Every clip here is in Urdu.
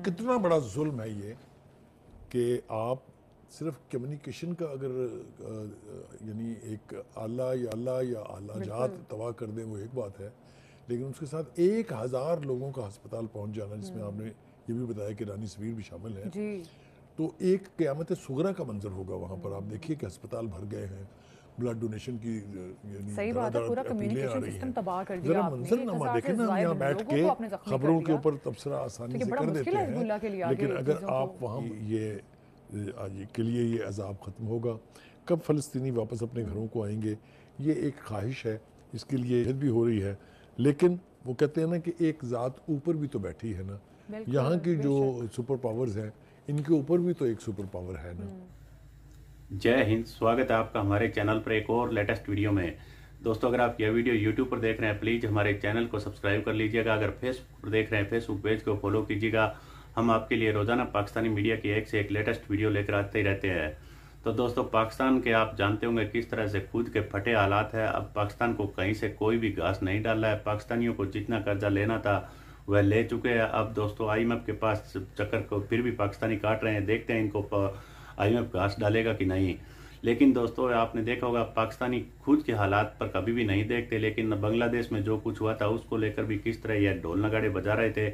کتنا بڑا ظلم ہے یہ کہ آپ صرف کمیونیکیشن کا اگر یعنی ایک اعلیٰ یا اعلیٰ جات تباہ کر دیں وہ ایک بات ہے، لیکن اس کے ساتھ 1000 لوگوں کا ہسپتال پہنچ جانا، جس میں آپ نے یہ بھی بتایا کہ رانی سویر بھی شامل ہے، تو ایک قیامت صغریٰ کا منظر ہوگا وہاں پر۔ آپ دیکھیے کہ ہسپتال بھر گئے ہیں، بلڈ ڈونیشن کی صحیح بات ہے، پورا اپیلیں آ کمیونیکیشن رہی سسٹم ہیں۔ تباہ کر ذرا دیا آپ نے، منظرنامہ 1000 دیکھیں سے نا، ہم زائد یہاں بیٹھ لوگوں کے کو آپ نے زخمی کر خبروں کے دیا، اوپر تبصرہ آسانی کیونکہ سے بڑا کر مشکل دیتے ہے حزب ہیں، اللہ کے لیے آگے لیکن اگر چیزوں کو آپ وہاں یہ کے لیے یہ عذاب ختم ہوگا، کب فلسطینی واپس اپنے گھروں کو آئیں گے، یہ ایک خواہش ہے، اس کے لیے جد بھی ہو رہی ہے، لیکن وہ کہتے ہیں نا کہ ایک ذات اوپر بھی تو بیٹھی ہے نا، یہاں کی جو سپر پاورز ہیں ان کے اوپر بھی تو ایک سپر پاور ہے نا۔ جے ہند، سواگت ہے آپ کا ہمارے چینل پر ایک اور لیٹسٹ ویڈیو میں۔ دوستو اگر آپ یہ ویڈیو یوٹیوب پر دیکھ رہے ہیں پلیز ہمارے چینل کو سبسکرائب کر لیجئے گا، اگر فیس بک پر دیکھ رہے ہیں فیس بک پیج کو فالو کیجئے گا، ہم آپ کے لیے روزانہ پاکستانی میڈیا کی ایک سے ایک لیٹسٹ ویڈیو لے کر آتے ہی رہتے ہیں۔ تو دوستو پاکستان کے آپ جانتے ہوں گے کس طرح سے خود کے پھٹے حالات ہے، اب پاکستان کو کہیں سے کوئی بھی گھاس نہیں ڈال رہا ہے، پاکستانیوں کو جتنا قرضہ لینا تھا وہ لے چکے ہیں، اب دوستو آئی ایم ایف کے پاس چکر کو پھر بھی پاکستانی کاٹ رہے ہیں، دیکھتے ہیں ان کو آئی ایم ایف گھاس ڈالے گا کہ نہیں۔ لیکن دوستو آپ نے دیکھا ہوگا پاکستانی خود کے حالات پر کبھی بھی نہیں دیکھتے، لیکن بنگلہ دیش میں جو کچھ ہوا تھا اس کو لے کر بھی کس طرح یہ ڈھول نگاڑے بجا رہے تھے،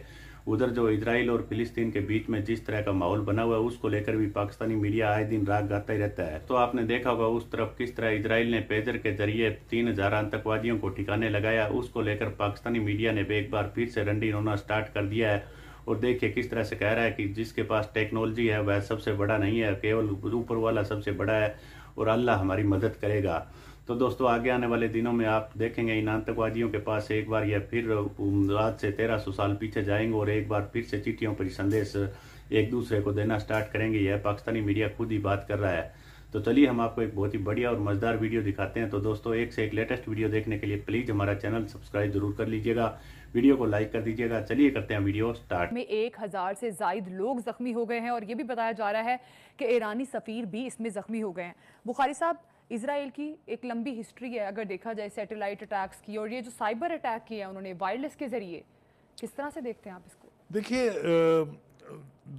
ادھر جو اسرائیل اور فلسطین کے بیچ میں جس طرح کا ماحول بنا ہوا ہے اس کو لے کر بھی پاکستانی میڈیا آئے دن راگ گاتا ہی رہتا ہے۔ تو آپ نے دیکھا ہوگا اس طرف کس طرح اسرائیل نے پیجر کے ذریعے 3000 آتنکوادیوں کو ٹھکانے لگایا، اس کو لے کر پاکستانی میڈیا نے ایک بار پھر سے رنڈی رونا سٹارٹ کر دیا ہے، اور دیکھیے کس طرح سے کہہ رہا ہے کہ جس کے پاس ٹیکنالوجی ہے وہ سب سے بڑا نہیں ہے، کیول اوپر والا سب سے بڑا ہے اور اللہ ہماری مدد کرے گا۔ تو دوستو آگے آنے والے دنوں میں آپ دیکھیں گے ان آتنکوادیوں کے پاس ایک بار یہ پھر آج سے 1300 سال پیچھے جائیں گے اور ایک بار پھر سے چٹھیوں پر سندیش ایک دوسرے کو دینا سٹارٹ کریں گے، یہ پاکستانی میڈیا خود ہی بات کر رہا ہے۔ تو چلیے ہم آپ کو ایک بہت ہی بڑھیا اور مزیدار ویڈیو دکھاتے ہیں۔ تو دوستو ایک سے ایک لیٹسٹ ویڈیو دیکھنے کے لیے پلیز ہمارا چینل سبسکرائب ضرور کر لیجئے گا، ویڈیو کو لائک کر دیجئے گا۔ چلیے کرتے ہیں ویڈیو سٹارٹ۔ میں 1000 سے زائد لوگ زخمی ہو گئے ہیں اور یہ بھی بتایا جا رہا ہے کہ ایرانی سفیر بھی اس میں زخمی ہو گئے ہیں۔ بخاری صاحب، اسرائیل کی ایک لمبی ہسٹری ہے اگر دیکھا جائے سیٹلائٹ اٹیکس کی، اور یہ جو سائبر اٹیک کیا ہے انہوں نے وائرلیس کے ذریعے، کس طرح سے دیکھتے ہیں آپ اس کو؟ دیکھیے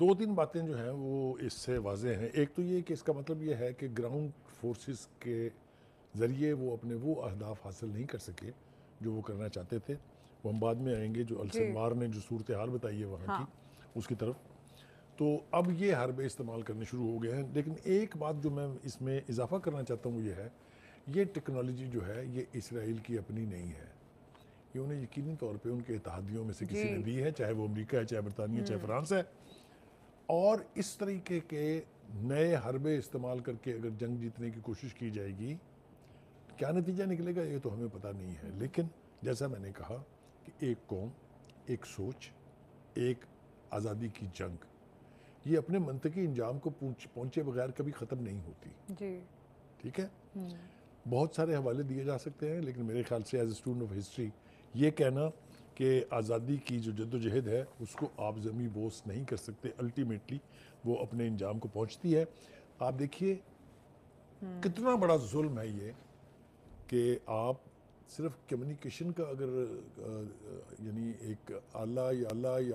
2-3 باتیں جو ہیں وہ اس سے واضح ہیں۔ ایک تو یہ کہ اس کا مطلب یہ ہے کہ گراؤنڈ فورسز کے ذریعے وہ اپنے وہ اہداف حاصل نہیں کر سکے جو وہ کرنا چاہتے تھے، وہ ہم بعد میں آئیں گے، جو السنوار نے جو صورتحال بتائی ہے وہاں کی اس کی طرف، تو اب یہ حربے استعمال کرنے شروع ہو گئے ہیں۔ لیکن ایک بات جو میں اس میں اضافہ کرنا چاہتا ہوں وہ یہ ہے، یہ ٹیکنالوجی جو ہے یہ اسرائیل کی اپنی نہیں ہے، یہ انہیں یقینی طور پہ ان کے اتحادیوں میں سے کسی نے دی ہے، چاہے وہ امریکہ ہے، چاہے برطانیہ، چاہے فرانس ہے، اور اس طریقے کے نئے حربے استعمال کر کے اگر جنگ جیتنے کی کوشش کی جائے گی، کیا نتیجہ نکلے گا یہ تو ہمیں پتہ نہیں ہے۔ لیکن جیسا میں نے کہا کہ ایک قوم، ایک سوچ، ایک آزادی کی جنگ، یہ اپنے منطقی انجام کو پہنچے بغیر کبھی ختم نہیں ہوتی، ٹھیک ہے؟ بہت سارے حوالے دیے جا سکتے ہیں، لیکن میرے خیال سے as a student of history یہ کہنا کہ آزادی کی جو جد و جہد ہے اس کو آپ زمیں بوس نہیں کر سکتے، الٹیمیٹلی وہ اپنے انجام کو پہنچتی ہے۔ آپ دیکھیے کتنا بڑا ظلم ہے یہ کہ آپ صرف کمیونیکیشن کا اگر یعنی ایک اعلیٰ یا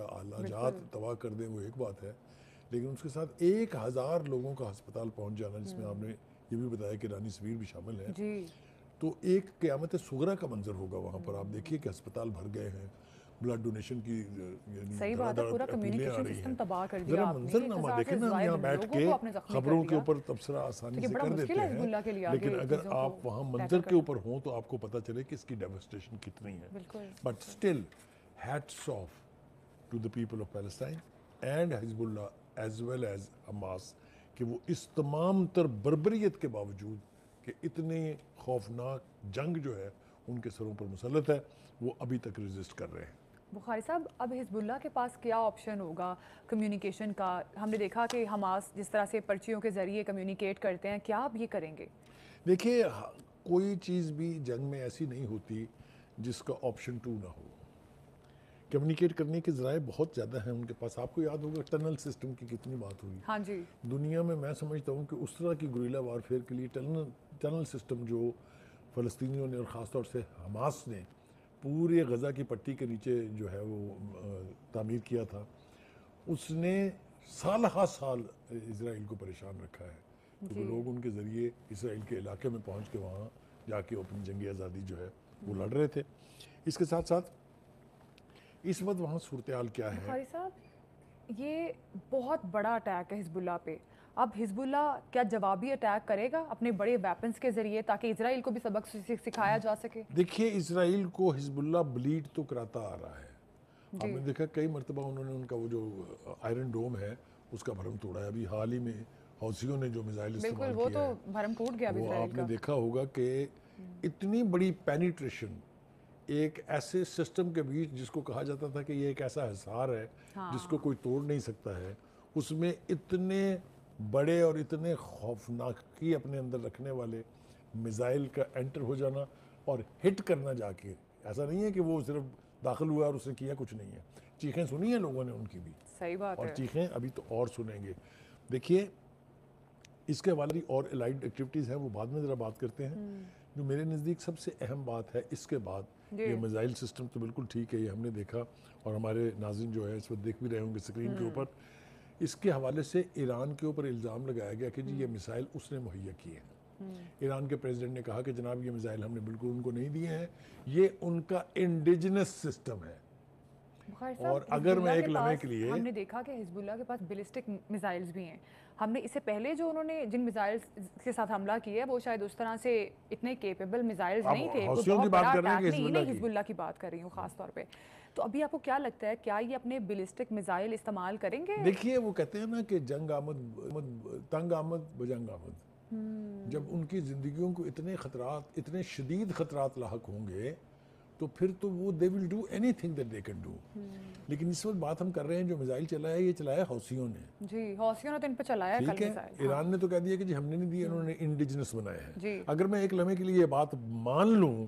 اعلیٰ جات تباہ کر دیں وہ ایک بات ہے، لیکن اس کے ساتھ 1000 لوگوں کا ہسپتال پہنچ جانا، جس میں آپ نے یہ بھی بتایا کہ رانی سویر بھی شامل ہے، تو ایک قیامت صغریٰ کا منظر ہوگا وہاں پر۔ آپ دیکھیے کہ ہسپتال بھر گئے ہیں، بلڈ ڈونیشن کی صحیح بات ہے، پورا اپیلیں آ کمیونیکیشن رہی سسٹم ہیں۔ تباہ کر ذرا دیا آپ نے، منظرنامہ 1000 دیکھیں سے نا، ہم زائد یہاں بیٹھ لوگوں کے کو آپ نے زخمی کر خبروں کے دیا، اوپر تبصرہ آسانی کیونکہ سے بڑا کر مشکل دیتے ہے حزب ہیں، اللہ کے لیے لیکن آگے اگر چیزوں آپ کو وہاں ٹیکل منظر کے کرنا۔ اوپر ہوں تو آپ کو پتہ چلے کہ اس کی ڈیوسٹیشن کتنی ہے۔ But still hats off to the people of Palestine and Hezbollah as well as Hamas کہ وہ اس تمام تر بربریت کے باوجود کہ اتنی خوفناک جنگ جو ہے ان کے سروں پر مسلط ہے، وہ ابھی تک ریزسٹ کر رہے ہیں۔ بخاری صاحب، اب حزب اللہ کے پاس کیا آپشن ہوگا کمیونیکیشن کا؟ ہم نے دیکھا کہ حماس جس طرح سے پرچیوں کے ذریعے کمیونیکیٹ کرتے ہیں، کیا آپ یہ کریں گے؟ دیکھیے کوئی چیز بھی جنگ میں ایسی نہیں ہوتی جس کا آپشن 2 نہ ہو۔ کمیونیکیٹ کرنے کے ذرائع بہت زیادہ ہیں ان کے پاس۔ آپ کو یاد ہوگا ٹنل سسٹم کی کتنی بات ہوئی ہاں جی، دنیا میں سمجھتا ہوں کہ اس طرح کی گوریلا وارفیئر کے لیے ٹنل سسٹم جو فلسطینیوں نے اور خاص طور سے حماس نے پورے غزہ کی پٹی کے نیچے جو ہے وہ تعمیر کیا تھا، اس نے سال ہا سال اسرائیل کو پریشان رکھا ہے، کیونکہ لوگ ان کے ذریعے اسرائیل کے علاقے میں پہنچ کے وہاں جا کے اپنی جنگی آزادی جو ہے وہ لڑ رہے تھے۔ اس کے ساتھ ساتھ اس وقت وہاں صورتحال کیا ہے؟ بخاری صاحب، یہ بہت بڑا اٹیک ہے حزب اللہ پہ، اب حزب اللہ کیا جوابی اٹیک کرے گا اپنے بڑے ویپنز کے ذریعے تاکہ اسرائیل کو بھی سبق سکھایا جا سکے؟ دیکھیے اسرائیل کو حزب اللہ بلیڈ تو کراتا آ رہا ہے، آپ نے دیکھا کئی مرتبہ انہوں نے ان کا وہ جو آئرن ڈوم ہے اس کا بھرم توڑا ہے۔ ابھی حال ہی میں حوثیوں نے جو میزائل استعمال بالکل، وہ تو بھرم ٹوٹ گیا وہ اسرائیل آپ نے کا۔ دیکھا ہوگا کہ اتنی بڑی پینیٹریشن ایک ایسے سسٹم کے بیچ جس کو کہا جاتا تھا کہ یہ ایک ایسا حصار ہے جس کو کوئی توڑ نہیں سکتا ہے، اس میں اتنے بڑے اور اتنے خوفناکی اپنے اندر رکھنے والے میزائل کا انٹر ہو جانا اور ہٹ کرنا جا کے، ایسا نہیں ہے کہ وہ صرف داخل ہوا اور اس نے کیا کچھ نہیں ہے۔ چیخیں سنی ہیں لوگوں نے ان کی بھی، صحیح بات اور ہے، چیخیں ابھی تو اور سنیں گے۔ دیکھیے اس کے حوالے اور الائڈ ایکٹیویٹیز ہیں وہ بعد میں ذرا بات کرتے ہیں۔ جو میرے نزدیک سب سے اہم بات ہے اس کے بعد، یہ میزائل سسٹم تو بالکل ٹھیک ہے، یہ ہم نے دیکھا اور ہمارے ناظرین جو ہے اس وقت دیکھ بھی رہے ہوں گے اسکرین کے اوپر۔ اس کے حوالے سے ایران کے اوپر الزام لگایا گیا کہ جی یہ میزائل اس نے مہیا کیے ہیں۔ ایران کے پریزیڈنٹ نے کہا کہ جناب یہ میزائل ہم نے بالکل ان کو نہیں دیے ہیں، یہ ان کا انڈیجنس سسٹم ہے۔ اور اگر میں ایک لمحے کے لیے، ہم نے دیکھا کہ حزب اللہ کے پاس بیلسٹک میزائلز بھی ہیں، ہم نے اس سے پہلے جو انہوں نے جن میزائلز کے ساتھ حملہ کیا ہے وہ شاید اس طرح سے اتنے کیپیبل میزائلز نہیں تھے، وہ بہت بڑا اٹیک نہیں، میں حزب اللہ کی بات کر رہی ہوں خاص طور پہ۔ تو ابھی آپ کو کیا لگتا ہے کیا یہ اپنے بیلسٹک میزائل استعمال کریں گے؟ دیکھیے وہ کہتے ہیں نا کہ جنگ آمد تنگ آمد بجنگ آمد، جب ان کی زندگیوں کو اتنے خطرات، اتنے شدید خطرات لاحق ہوں گے تو پھر تو وہ they will do anything that they can do۔ لیکن اس وقت بات ہم کر رہے ہیں جو میزائل چلایا ہے یہ چلایا حوثیوں نے، جی حوثیوں نے تو ان پہ چلایا ہے کل میزائل۔ ایران نے تو کہہ دیا کہ جی ہم نے نہیں دیا، انہوں نے انڈیجنس بنایا ہے۔ جی اگر میں ایک لمحے کے لیے یہ بات مان لوں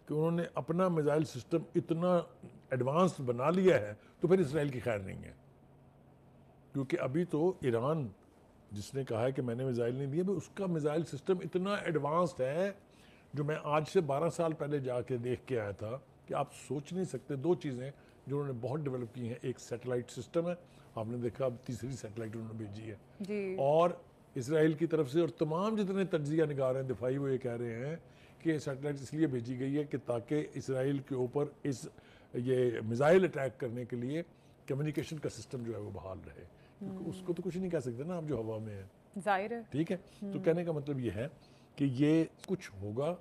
کہ انہوں نے اپنا میزائل سسٹم اتنا ایڈوانس بنا لیا ہے تو پھر اسرائیل کی خیر نہیں ہے، کیونکہ ابھی تو ایران جس نے کہا ہے کہ میں نے میزائل نہیں دیا، اس کا میزائل سسٹم اتنا ایڈوانسڈ ہے جو میں آج سے 12 سال پہلے جا کے دیکھ کے آیا تھا کہ آپ سوچ نہیں سکتے۔ دو چیزیں جو انہوں نے بہت ڈیولپ کی ہیں، ایک سیٹلائٹ سسٹم ہے، آپ نے دیکھا اب تیسری سیٹلائٹ انہوں نے بھیجی ہے جی، اور اسرائیل کی طرف سے اور تمام جتنے تجزیہ نگار ہیں دفاعی وہ یہ کہہ رہے ہیں کہ سیٹلائٹ اس لیے بھیجی گئی ہے کہ تاکہ اسرائیل کے اوپر یہ میزائل اٹیک کرنے کے لیے کمیونیکیشن کا سسٹم جو ہے وہ بحال رہے، کیونکہ اس کو تو کچھ نہیں کہہ سکتے نا آپ جو ہوا میں ہے، ظاہر ہے، ٹھیک ہے۔ تو کہنے کا مطلب یہ ہے کہ یہ کچھ ہوگا،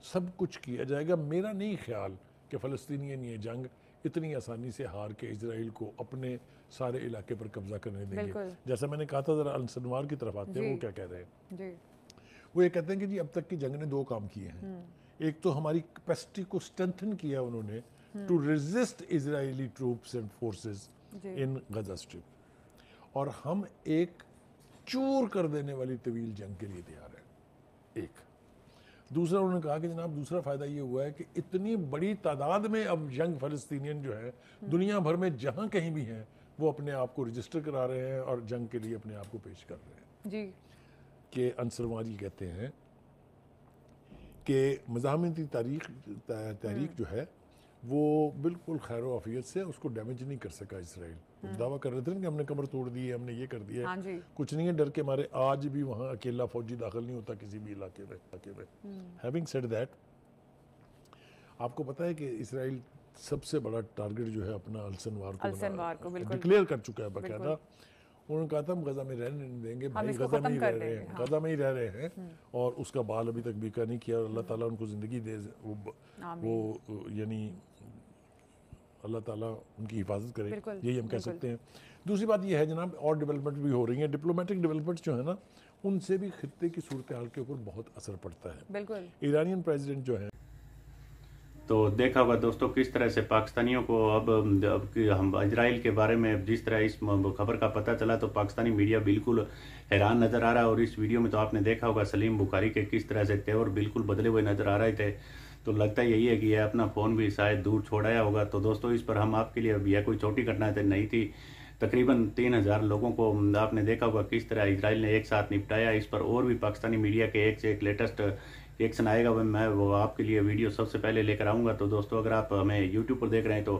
سب کچھ کیا جائے گا۔ میرا نہیں خیال کہ فلسطینین یہ جنگ اتنی آسانی سے ہار کے اسرائیل کو اپنے سارے علاقے پر قبضہ کرنے دیں گے۔ جیسا میں نے کہا تھا ذرا السنوار کی طرف آتے ہیں، وہ کیا کہہ رہے ہیں؟ جی وہ یہ کہتے ہیں کہ جی اب تک کی جنگ نے دو کام کیے ہیں، ایک تو ہماری کیپیسٹی کو اسٹرینتھن کیا انہوں نے to resist Israeli troops and forces in Gaza strip, اور ہم ایک چور کر دینے والی طویل جنگ کے لیے تیار ہیں۔ ایک دوسرا انہوں نے کہا کہ جناب دوسرا فائدہ یہ ہوا ہے کہ اتنی بڑی تعداد میں اب ینگ فلسطینین جو ہے دنیا بھر میں جہاں کہیں بھی ہیں وہ اپنے آپ کو رجسٹر کرا رہے ہیں اور جنگ کے لیے اپنے آپ کو پیش کر رہے ہیں۔ جی کہ انصروار یہ کہتے ہیں کہ مزاحمتی تحریک جو ہے وہ بالکل خیر و عافیت سے اس کو ڈیمیج نہیں کر سکا اسرائیل۔ دعویٰ کر رہے تھے کہ ہم نے کمر توڑ دی ہے، ہم نے یہ کر دیا ہے، کچھ نہیں ہے، ڈر کے مارے آج بھی وہاں اکیلا فوجی داخل نہیں ہوتا کسی بھی علاقے میں۔ ہیونگ سیڈ دیٹ، آپ کو پتہ ہے کہ اسرائیل سب سے بڑا ٹارگٹ جو ہے اپنا السنوار کو ڈکلیئر کر چکا ہے باقاعدہ۔ انہوں نے کہا تھا ہم غزہ میں رہنے نہیں دیں گے، بھائی غزہ میں ہی رہ رہے ہیں، غزہ میں ہی رہ رہے ہیں، اور اس کا بال ابھی تک بیکا نہیں کیا، اور اللہ تعالیٰ ان کو زندگی دے، وہ یعنی اللہ تعالیٰ ان کی حفاظت کرے، یہی ہم کہہ سکتے ہیں۔ دوسری بات یہ ہے جناب اور ڈیولپمنٹ بھی ہو رہی ہیں، ڈپلومیٹک ڈیولپمنٹ جو ہے نا ان سے بھی خطے کی صورتحال کے اوپر بہت اثر پڑتا ہے۔ بالکل ایرانین پریزیڈنٹ جو ہیں، تو دیکھا ہوگا دوستوں کس طرح سے پاکستانیوں کو اب ہم اسرائیل کے بارے میں جس طرح اس خبر کا پتہ چلا تو پاکستانی میڈیا بالکل حیران نظر آ رہا ہے، اور اس ویڈیو میں تو آپ نے دیکھا ہوگا سلیم بخاری کے کس طرح سے تیور بالکل بدلے ہوئے نظر آ رہے تھے۔ تو لگتا یہی ہے کہ یہ اپنا فون بھی شاید دور چھوڑایا ہوگا۔ تو دوستوں اس پر ہم آپ کے لیے یہ کوئی چھوٹی گھٹنا نہیں تھی، تقریباً 3000 لوگوں کو آپ نے دیکھا ہوگا کس طرح اسرائیل نے ایک ساتھ نپٹایا۔ اس پر اور بھی پاکستانی میڈیا کے ایک سے ایک لیٹسٹ ریئیکشن آئے گا، میں وہ آپ کے لیے ویڈیو سب سے پہلے لے کر آؤں گا۔ تو دوستوں اگر آپ ہمیں یوٹیوب پر دیکھ رہے ہیں تو